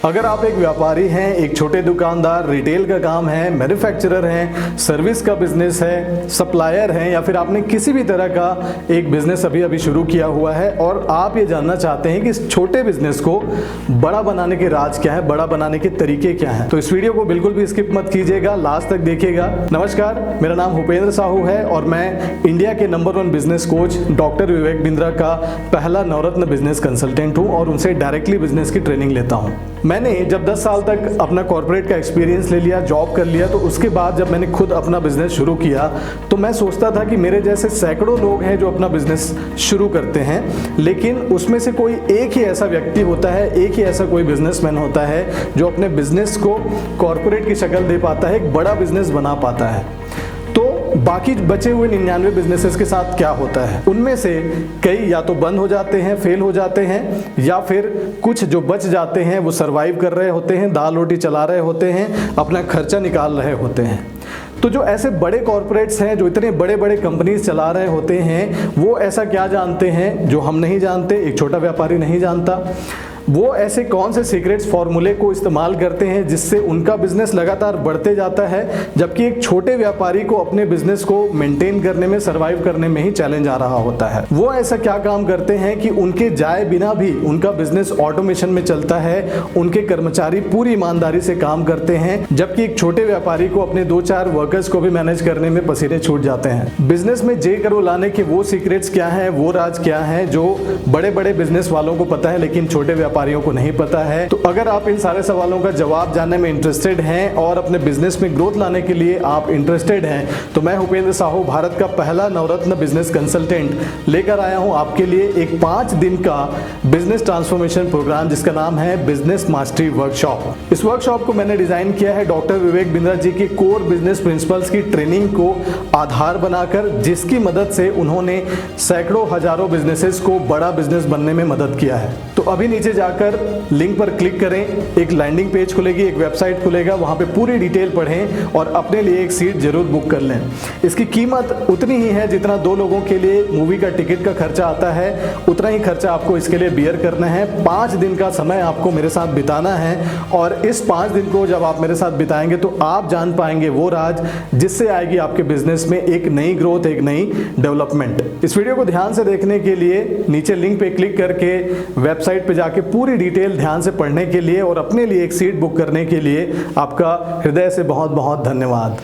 अगर आप एक व्यापारी हैं, एक छोटे दुकानदार, रिटेल का काम है, मैन्युफैक्चरर हैं, सर्विस का बिजनेस है, सप्लायर हैं, या फिर आपने किसी भी तरह का एक बिजनेस अभी शुरू किया हुआ है और आप ये जानना चाहते हैं कि इस छोटे बिजनेस को बड़ा बनाने के राज क्या है, बड़ा बनाने के तरीके क्या हैं, तो इस वीडियो को बिल्कुल भी स्किप मत कीजिएगा, लास्ट तक देखिएगा। नमस्कार, मेरा नाम भूपेंद्र साहू है और मैं इंडिया के number 1 business coach doctor Vivek Bindra का पहला नवरत्न बिजनेस कंसल्टेंट हूं और उनसे डायरेक्टली बिजनेस की ट्रेनिंग लेता हूं। मैंने जब 10 साल तक अपना कॉर्पोरेट का एक्सपीरियंस ले लिया, जॉब कर लिया, तो उसके बाद जब मैंने खुद अपना बिजनेस शुरू किया तो मैं सोचता था कि मेरे जैसे सैकड़ों लोग हैं जो अपना बिजनेस शुरू करते हैं, लेकिन उसमें से कोई एक ही ऐसा व्यक्ति होता है, एक ही ऐसा कोई बिजनेसमैन होता है जो अपने बिजनेस को कॉर्पोरेट की शक्ल दे पाता है, एक बड़ा बिजनेस बना पाता है। तो बाकी बचे हुए 99 बिजनेसेस के साथ क्या होता है? उनमें से कई या तो बंद हो जाते हैं, फेल हो जाते हैं, या फिर कुछ जो बच जाते हैं वो सरवाइव कर रहे होते हैं, दाल रोटी चला रहे होते हैं, अपना खर्चा निकाल रहे होते हैं। तो जो ऐसे बड़े कॉर्पोरेट्स हैं, जो इतने बड़े बड़े कंपनीज चला रहे होते हैं, वो ऐसा क्या जानते हैं जो हम नहीं जानते, एक छोटा व्यापारी नहीं जानता? वो ऐसे कौन से सीक्रेट्स फॉर्मूले को इस्तेमाल करते हैं जिससे उनका बिजनेस लगातार बढ़ते जाता है, जबकि एक छोटे व्यापारी को अपने बिजनेस को मेंटेन करने में, सर्वाइव करने में ही चैलेंज आ रहा होता है? वो ऐसा क्या काम करते हैं कि उनके जाए बिना भी उनका बिजनेस ऑटोमेशन में चलता है, उनके कर्मचारी पूरी ईमानदारी से काम करते हैं, जबकि एक छोटे व्यापारी को अपने 2-4 वर्कर्स को भी मैनेज करने में पसीने छूट जाते हैं? बिजनेस में जे करो लाने के वो सीक्रेट्स क्या हैं, वो राज क्या हैं जो बड़े बड़े बिजनेस वालों को पता है लेकिन छोटे व्यापारियों को नहीं पता है? तो अगर आप इन सारे सवालों का जवाब जानने में इंटरेस्टेड हैं और अपने बिजनेस में ग्रोथ लाने के लिए आप इंटरेस्टेड हैं, तो मैं भूपेंद्र साहू, भारत का पहला नवरत्न बिजनेस कंसल्टेंट, लेकर आया हूं आपके लिए एक 5 दिन का बिजनेस ट्रांसफॉर्मेशन प्रोग्राम जिसका नाम है बिजनेस मास्टरी वर्कशॉप। इस वर्कशॉप को मैंने डिजाइन किया है डॉक्टर विवेक बिंद्रा जी की कोर बिजनेस प्रिंसिपल्स की ट्रेनिंग को आधार बनाकर, जिसकी मदद से उन्होंने सैकड़ों हजारों बिजनेसेस को बड़ा बिजनेस बनने में मदद किया है। तो अभी नीचे जाकर लिंक पर क्लिक करें, एक लैंडिंग पेज खुलेगी, एक वेबसाइट खुलेगा, वहां पे पूरी डिटेल पढ़ें और अपने लिए एक सीट जरूर बुक कर लें। इसकी कीमत उतनी ही है जितना 2 लोगों के लिए मूवी का टिकट का खर्चा आता है, उतना ही खर्चा आपको इसके लिए बियर करना है। 5 दिन का समय आपको मेरे साथ बिताना है और इस 5 दिन को जब आप मेरे साथ बिताएंगे तो आप जान पाएंगे वो राज जिससे आएगी आपके बिजनेस में एक नई ग्रोथ, एक नई डेवलपमेंट। इस वीडियो को ध्यान से देखने के लिए नीचे लिंक पे क्लिक करके वेबसाइट पे जाके पूरी डिटेल ध्यान से पढ़ने के लिए और अपने लिए एक सीट बुक करने के लिए आपका हृदय से बहुत बहुत धन्यवाद।